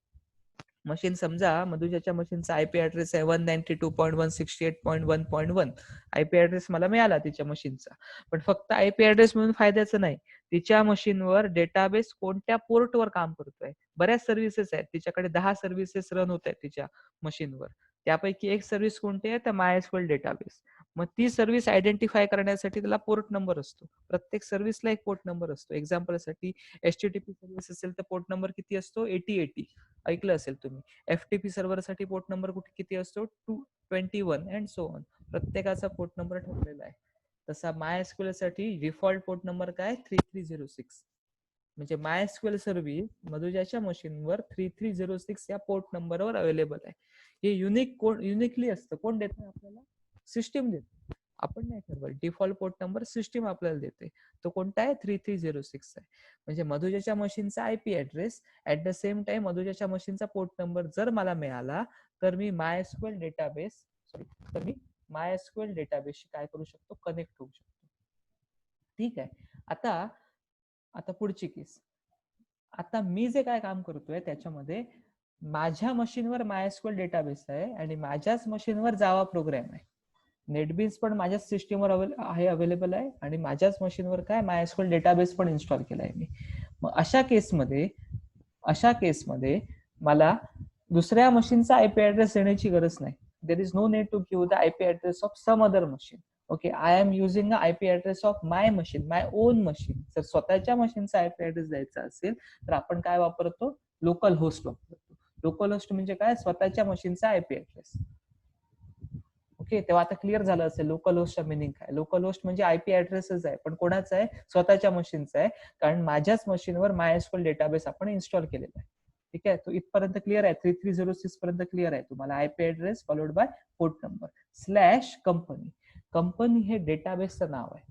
मशीन समजा मधुजाच्या मशीनचा IP ऍड्रेस आहे 192.168.1.1. IP ऍड्रेस मला मिळाला तिच्या मशीनचा. पण फक्त IP ऍड्रेस म्हणून फायद्याचं नाही. तिच्या मशीनवर डेटाबेस कोणत्या पोर्टवर काम करतोय? बऱ्याच सर्व्हिसेस आहेत, तिच्याकडे 10 सर्व्हिसेस रन होत आहेत तिच्या मशीनवर. त्यापैकी एक सर्व्हिस कोणती आहे? तर MySQL डेटाबेस. मग ती सर्व्हिस आयडेंटिफाय करण्यासाठी त्याला पोर्ट नंबर असतो. प्रत्येक सर्व्हिसला एक पोर्ट नंबर असतो. एक्झाम्पल साठी HTTP सर्व्हिस असेल तर पोर्ट नंबर किती असतो? 8080. ऐकलं असेल तुम्ही. FTP सर्व्हर साठी पोर्ट नंबर किती असतो? 221 अँड सो ऑन. प्रत्येकाचा पोर्ट नंबर ठरलेला आहे. तसा MySQL साठी डिफॉल्ट पोर्ट नंबर काय? 3306. म्हणजे MySQL सर्व्हिस मधुजाच्या मशीनवर 3306 या पोर्ट नंबरवर अवेलेबल आहे. हे युनिकली असतं. कोण देत आपल्याला? सिस्टीम देते. आपण नाही ठरवत. डिफॉल्ट पोर्ट नंबर सिस्टीम आपल्याला देते. तो कोणता आहे? 3306 आहे. म्हणजे मधुजाच्या मशीनचा IP address at the same time मधुजाच्या मशीनचा पोर्ट नंबर जर मला मिळाला तर मी MySQL डेटाबेसशी काय करू शकतो? कनेक्ट होऊ शकतो. ठीक आहे. आता पुढची केस. आता मी जे काय काम करतोय त्याच्यामध्ये माझ्या मशीनवर MySQL डेटाबेस आहे आणि माझ्याच मशीनवर जावा प्रोग्राम आहे. नेटबीन्स पण माझ्याच सिस्टीमवर अवेलेबल आहे आणि माझ्याच मशीनवर काय MySQL डेटाबेस पण इन्स्टॉल केलाय मी. मग अशा केसमध्ये मला दुसऱ्या मशीनचा आयपी ऍड्रेस देण्याची गरज नाही. There is no need to give the IP address of some other machine. Okay, I am using a IP address of my machine, my own machine. जर स्वतःच्या मशीनचा आयपी ऍड्रेस द्यायचा असेल तर आपण काय वापरतो? लोकल होस्ट वापरतो. लोकल होस्ट म्हणजे काय? स्वतःच्या मशीनचा आयपी ऍड्रेस. ओके, तेव्हा आता क्लिअर झालं असेल लोकल होस्टचा मिनिंग काय. लोकल होस्ट म्हणजे आयपी ऍड्रेसच आहे, पण कोणाचा आहे? स्वतःच्या मशीनचा आहे, कारण माझ्याच मशीनवर MySQL डेटाबेस आपण इन्स्टॉल केलेला आहे. ठीक आहे, तो इथपर्यंत क्लिअर आहे. 3306 पर्यंत क्लिअर आहे तुम्हाला. IP address followed by port number slash company. Company हे डेटाबेसचं नाव आहे.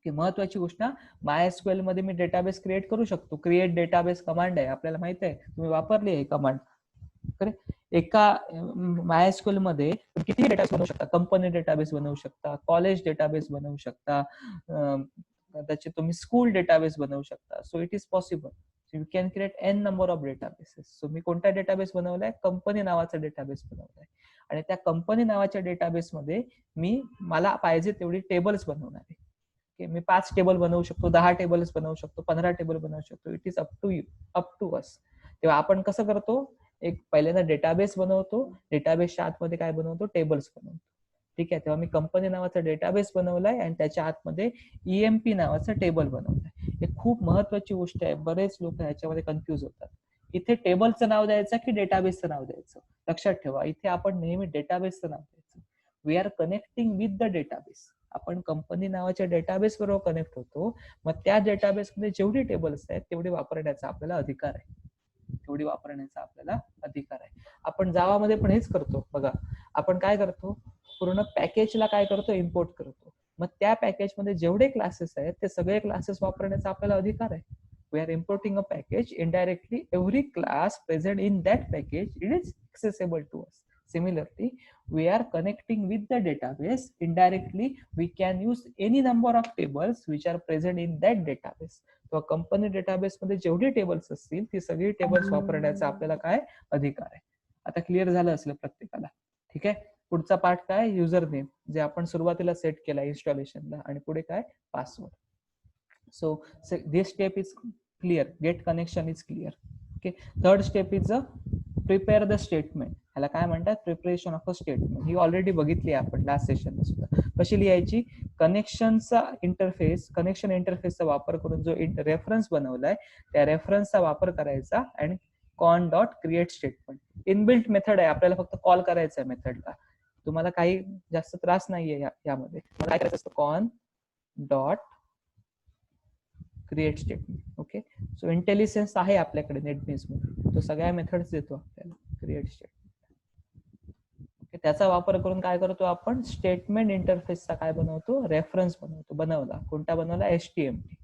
की महत्वाची गोष्ट, MySQL मध्ये मी डेटाबेस क्रिएट करू शकतो. क्रिएट डेटाबेस कमांड आहे, आपल्याला माहित आहे, तुम्ही वापरली आहे कमांड. एका MySQL मध्ये किती डेटाबेस बनवू शकता? कंपनी डेटाबेस बनवू शकता, कॉलेज डेटाबेस बनवू शकता, कदाचित तुम्ही स्कूल डेटाबेस बनवू शकता. So it is possible. You can create an number of databases. So मी कोणता डेटाबेस बनवलाय? कंपनी नावाचा डेटाबेस बनवलाय. आणि त्या कंपनी नावाच्या डेटाबेस मध्ये मला पाहिजे तेवढी टेबल्स बनवणार आहे. मी 5 टेबल बनवू शकतो, 10 टेबल्स बनवू शकतो, 15 टेबल बनवू शकतो. It is up to you, up to us. तेव्हा आपण कसं करतो? एक पहिल्यांदा डेटाबेस बनवतो, डेटाबेसच्या आतमध्ये काय बनवतो? टेबल्स बनवतो. ठीक आहे, तेव्हा मी कंपनी नावाचा डेटाबेस बनवलाय आणि त्याच्या आतमध्ये EMP नावाचा टेबल बनवलाय. हे खूप महत्वाची गोष्ट आहे. बरेच लोक ह्याच्यामध्ये कन्फ्युज होतात. इथे टेबलचं नाव द्यायचं की डेटाबेसचं नाव द्यायचं? लक्षात ठेवा, इथे आपण नेहमी डेटाबेसचं नाव द्यायचं. We are connecting with the database. आपण कंपनी नावाच्या डेटाबेस बरोबर कनेक्ट होतो. मग त्या डेटाबेसमध्ये जेवढी टेबल्स आहेत तेवढी वापरण्याचा आपल्याला अधिकार आहे. आपण जावामध्ये पण हेच करतो बघा. आपण काय करतो? पूर्ण पॅकेजला काय करतो? इम्पोर्ट करतो. मग त्या पॅकेजमध्ये जेवढे क्लासेस आहेत ते सगळे क्लासेस वापरण्याचा आपल्याला अधिकार आहे. We are importing a package. Indirectly every class present in that package it is accessible to us. Similarly, we are connecting with the database. Indirectly, we can use any number of tables which are present in that database. तो कंपनी डेटाबेस मध्ये जेवढी टेबल्स असतील ती सगळी टेबल्स वापरण्याचा आपल्याला काय अधिकार आहे. आता क्लिअर झालं असेल प्रत्येकाला. ठीक आहे, पुढचा पार्ट काय? युजर नेम, जे आपण सुरुवातीला सेट केला इन्स्टॉलेशनला, आणि पुढे काय? Password. So this step is clear. Get connection is clear. Okay, third step is prepare the statement. ह्याला काय म्हणतात? Preparation of a statement. He already बघितली आहे आपण लास्ट सेशनला सुद्धा. कशी लिहायची? कनेक्शन इंटरफेसचा वापर करून जो रेफरन्स बनवलाय त्या रेफरन्सचा वापर करायचा आणि कॉन dot create statement. Inbuilt method आहे, आपल्याला फक्त कॉल करायचा आहे मेथडला. तुम्हाला काही जास्त त्रास नाहीये यामध्ये. काय करायचं असतं? कॉन dot create statement. Okay, so intelligence आहे आपल्याकडे नेटबीन्स मध्ये, तो सगळ्या मेथड्स देतो आपल्याला. Create statement. ओके, त्याचा वापर करून काय करतो आपण? स्टेटमेंट इंटरफेसचा काय बनवतो? रेफरन्स बनवला. कोणता बनवला? HTML.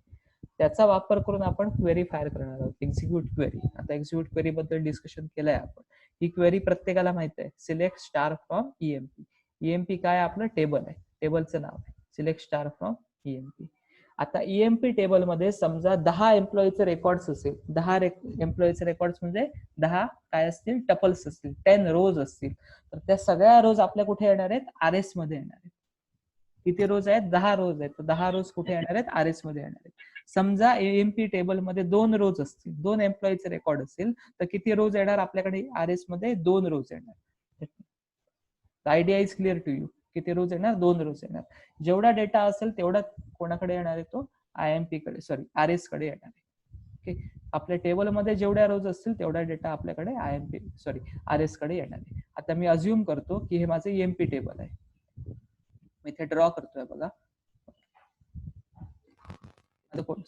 त्याचा वापर करून आपण क्वेरी फायर करणार आहोत. Execute query. आता एक्झिक्यूट क्वेरी बद्दल डिस्कशन केलंय आपण. ही क्वेरी प्रत्येकाला माहित आहे. Select star from EMP. EMP काय? आपलं टेबल आहे, टेबलचं नाव आहे. Select star from EMP. आता EMP टेबल मध्ये समजा 10 एम्प्लॉईचे रेकॉर्ड्स असेल. 10 एम्प्लॉईचे रेकॉर्ड्स म्हणजे 10 काय असतील? टपल्स असतील, 10 रोज असतील. तर त्या सगळ्या रोज आपल्या कुठे येणार आहेत? RS मध्ये येणार आहेत. किती रोज आहेत? 10 रोज आहेत. तर 10 रोज कुठे येणार आहेत? RS मध्ये येणार आहेत. समजा EMP टेबल मध्ये 2 रोज असतील, 2 एम्प्लॉईचे रेकॉर्ड असेल, तर किती रोज येणार आपल्याकडे? RS मध्ये 2 रोज येणार. Idea is clear to you? किती रोज येणार? 2 रोज येणार. जेवढा डेटा असेल तेवढा कोणाकडे येणार आहे? तो IMP कडे, सॉरी RS कडे येणार आहे. ओके, आपल्या टेबलमध्ये जेवढ्या रोज असतील तेवढा डेटा आपल्याकडे RS कडे येणार आहे. आता मी अज्युम करतो की हे माझं EMP टेबल आहे. मी इथे ड्रॉ करतोय बघा.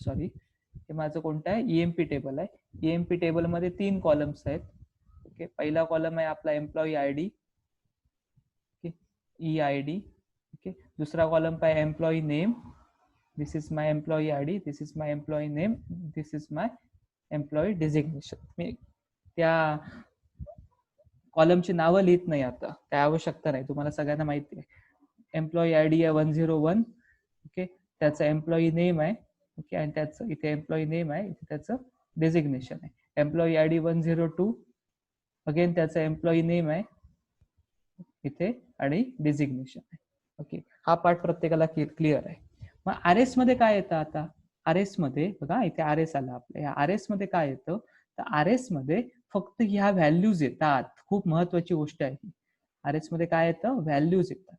सॉरी, हे माझं कोणतं आहे? EMP टेबल आहे. EMP टेबल मध्ये 3 कॉलम्स आहेत. ओके, पहिला कॉलम आहे आपला एम्प्लॉई ID, EID. ओके, दुसरा कॉलम काय? Employee name. This is my employee ID, this is my employee name, this is my employee designation. मी त्या कॉलमची नावं लिहित नाही आता, काय आवश्यकता नाही, तुम्हाला सगळ्यांना माहिती आहे. एम्प्लॉई ID आहे 101. ओके, त्याचं एम्प्लॉई नेम आहे. ओके, आणि त्याचं इथे एम्प्लॉई नेम आहे, इथे त्याचं डेझिग्नेशन आहे. Employee ID 102. अगेन त्याचा एम्प्लॉई नेम आहे इथे आणि डिझिग्नेशन आहे. ओके, हा पार्ट प्रत्येकाला क्लिअर आहे. मग आर एस मध्ये काय येतं आता? आर एस मध्ये बघा, इथे आर एस आला आपल्या. या आर एस मध्ये काय येतं? तर आर एस मध्ये फक्त ह्या व्हॅल्यूज येतात. खूप महत्वाची गोष्ट आहे ही. आर एस मध्ये काय येतं? व्हॅल्यूज येतात.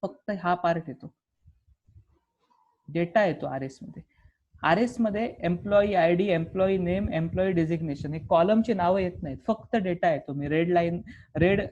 फक्त हा पार्ट येतो, डेटा येतो आर एस मध्ये. आर एस मध्ये employee I D, employee name, employee designation हे कॉलमची नावं येत नाहीत, फक्त डेटा येतो. मी रेड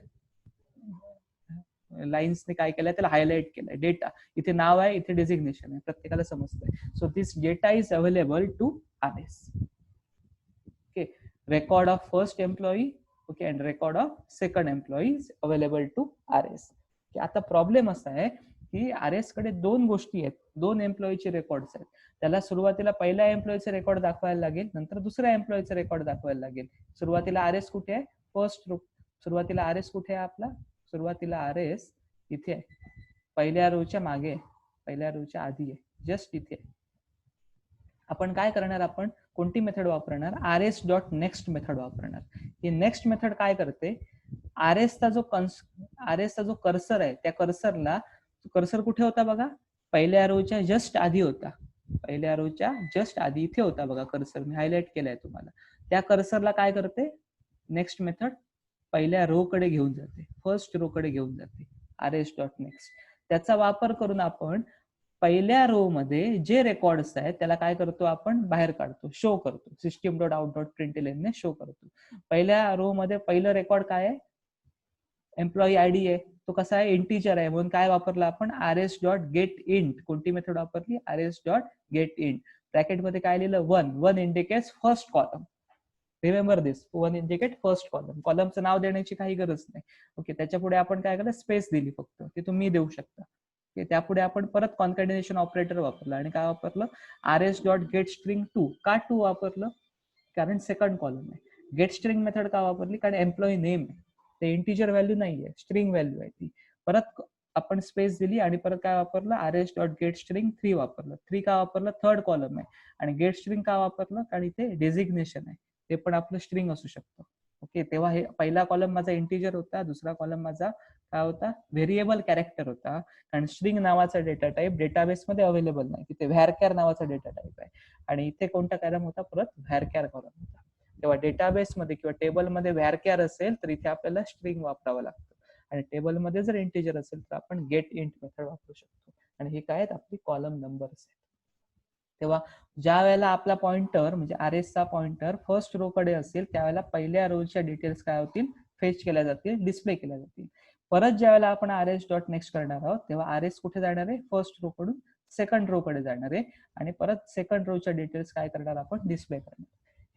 लाईन्सने काय केलंय, त्याला हायलाइट केलंय. डेटा इथे नाव आहे, इथे डिझिग्नेशन आहे, प्रत्येकाला समजतंय. So this data is available to R S. Okay, record of first employee, okay, and record of second employee is available to R S. आता प्रॉब्लेम असा आहे की आर एस कडे दोन गोष्टी आहेत, दोन एम्प्लॉईचे रेकॉर्ड्स आहेत. त्याला सुरुवातीला पहिल्या एम्प्लॉईचे रेकॉर्ड दाखवायला लागेल, नंतर दुसऱ्या एम्प्लॉईचे रेकॉर्ड दाखवायला लागेल. सुरुवातीला आर एस कुठे आहे? First row. सुरुवातीला आर एस कुठे आहे आपला? सुरुवातीला आर एस इथे आहे, पहिल्या रोच्या मागे आहे, पहिल्या रोच्या आधी आहे, जस्ट इथे आहे. आपण काय करणार? आपण कोणती मेथड वापरणार? R S dot next method वापरणार. ही नेक्स्ट मेथड काय करते? आर एसचा जो कर्सर आहे, त्या कर्सरला, कर्सर कुठे होता बघा? पहिल्या रोच्या जस्ट आधी होता, पहिल्या रोच्या जस्ट आधी इथे होता बघा कर्सर, मी हायलाइट केलाय तुम्हाला. त्या कर्सरला काय करते नेक्स्ट मेथड? पहिल्या रो कडे घेऊन जाते, फर्स्ट रो कडे घेऊन जाते, आर एस डॉट नेक्स्ट. त्याचा वापर करून आपण पहिल्या रो मध्ये जे रेकॉर्ड्स आहेत त्याला काय करतो? आपण बाहेर काढतो, शो करतो. सिस्टीम डॉट आउट डॉट प्रिंटएलएन ने शो करतो. पहिल्या रो मध्ये पहिलं रेकॉर्ड काय आहे? एम्प्लॉई आयडी आहे. तो कसा आहे? इंटीजर आहे, म्हणून काय वापरलं आपण? R S dot get int. कोणती मेथड वापरली? R S dot get int. Bracket मध्ये काय लिहिलं? 1 indicates first column. Remember this, 1 indicate first column. कॉलमचं नाव देण्याची काही गरज नाही. ओके, त्याच्या पुढे आपण काय केलं? स्पेस दिली फक्त, ते तुम्ही देऊ शकता. त्यापुढे आपण परत कॉन्कॅटिनेशन ऑपरेटर वापरलं आणि काय वापरलं? R S dot get string 2. का 2 वापरलं? कारण सेकंड कॉलम आहे. गेट स्ट्रिंग मेथड का वापरली? कारण एम्प्लॉई नेम आहे, ते इंटीजर व्हॅल्यू नाहीये, स्ट्रिंग व्हॅल्यू आहे ती. परत आपण स्पेस दिली आणि परत काय वापरलं? R S dot get string 3 वापरलं. 3 का वापरलं? थर्ड कॉलम आहे. आणि गेट स्ट्रिंग का वापरलं? कारण इथे डेझिग्नेशन आहे, ते पण आपलं स्ट्रिंग असू शकतं. ओके, तेव्हा हे पहिला कॉलम माझा इंटीजर होता, दुसरा कॉलम माझा काय होता? व्हेरिएबल कॅरेक्टर होता. कारण स्ट्रिंग नावाचा डेटा टाईप डेटाबेस मध्ये अवेलेबल नाही, तिथे व्हॅरकॅर नावाचा डेटा टाईप आहे. आणि इथे कोणता कॉलम होता? परत व्हॅरकॅर कॉलम होता. तेव्हा डेटाबेस मध्ये किंवा टेबल मध्ये व्हॅरकॅर असेल तर इथे आपल्याला स्ट्रिंग वापरावं लागतं, आणि टेबल मध्ये जर इंटीजर असेल तर आपण गेट इंट मेथड वापरू शकतो. आणि हे काय आहेत? आपली कॉलम नंबर्स आहेत. तेव्हा ज्या वेळेला आपला पॉइंटर म्हणजे आर एस चा पॉइंटर फर्स्ट रो कडे असेल, त्यावेळेला पहिल्या रोच्या डिटेल्स काय होतील? फेच केल्या जातील, डिस्प्ले केल्या जातील. परत ज्या वेळेला आपण आर एस डॉट नेक्स्ट करणार आहोत, तेव्हा आर एस कुठे जाणार आहे? फर्स्ट रो कडून सेकंड रो कडे जाणार आहे, आणि परत सेकंड रोच्या डिटेल्स काय करणार? आपण डिस्प्ले करणार.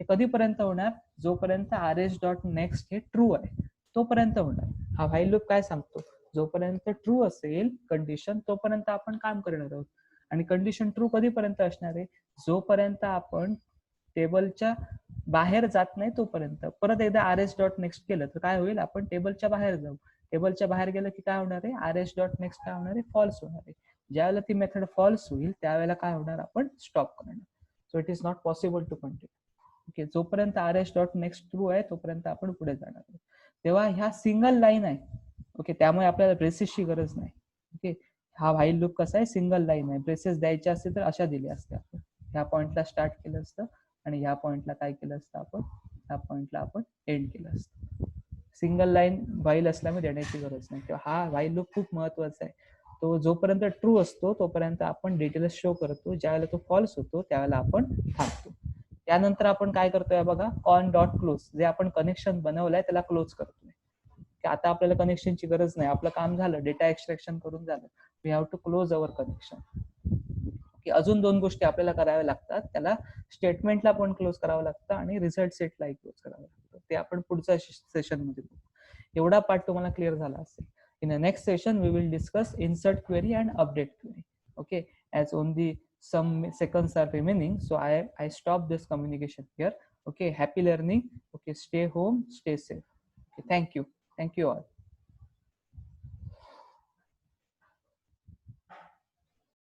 हे कधीपर्यंत होणार? जोपर्यंत आर एस डॉट नेक्स्ट हे ट्रू आहे तोपर्यंत होणार. हा व्हाईल लूप काय सांगतो? जोपर्यंत ट्रू असेल कंडिशन, तोपर्यंत आपण काम करणार आहोत. आणि कंडिशन ट्रू कधीपर्यंत असणार आहे? जोपर्यंत आपण टेबलच्या बाहेर जात नाही तोपर्यंत. परत एकदा आर एस डॉट नेक्स्ट केलं तर काय होईल? आपण टेबलच्या बाहेर जाऊ. टेबलच्या बाहेर गेलं की काय होणार आहे? आर एस डॉट नेक्स्ट काय होणार आहे? फॉल्स होणार आहे. ज्यावेळेला ती मेथड फॉल्स होईल त्यावेळेला काय होणार? आपण स्टॉप करणार. So it is not possible to continue. Okay, जोपर्यंत R S dot next true आहे तोपर्यंत आपण पुढे जाणार आहोत. तेव्हा ह्या सिंगल लाईन आहे. ओके, त्यामुळे आपल्याला ब्रेसेसची गरज नाही. ओके, हा व्हाईल लूप कसा आहे? सिंगल लाईन आहे. ब्रेसेस द्यायचे असते तर अशा दिल्या असत्या. आपण ह्या पॉइंटला स्टार्ट केलं असतं आणि ह्या पॉइंटला काय केलं असतं? आपण ह्या पॉइंटला आपण एंड केलं असतं. सिंगल लाईन व्हाईल असल्यामुळे देण्याची गरज नाही. तेव्हा हा व्हाईल लूप खूप महत्वाचा आहे. तो जोपर्यंत ट्रू असतो तोपर्यंत आपण डिटेल्स शो करतो, ज्यावेळेला तो फॉल्स होतो त्यावेळेला आपण थांबतो. त्यानंतर आपण काय करतोय बघा? On dot close. जे आपण कनेक्शन बनवलंय त्याला क्लोज करतोय. आता आपल्याला कनेक्शनची गरज नाही, आपलं काम झालं, डेटा एक्सट्रॅक्शन करून झालं. We have to close our connection. अजून दोन गोष्टी आपल्याला कराव्या लागतात. त्याला स्टेटमेंटला पण क्लोज करावं लागतं आणि रिझल्ट सेटलाही क्लोज करावं लागतं. ते आपण पुढच्या सेशन मध्ये बघू. एवढा पार्ट तुम्हाला क्लिअर झाला असेल. In the next session we will discuss insert query and update query. Okay, as only some seconds are remaining, so I stop this communication here. Okay, happy learning. Okay, stay home, stay safe. Okay, thank you all.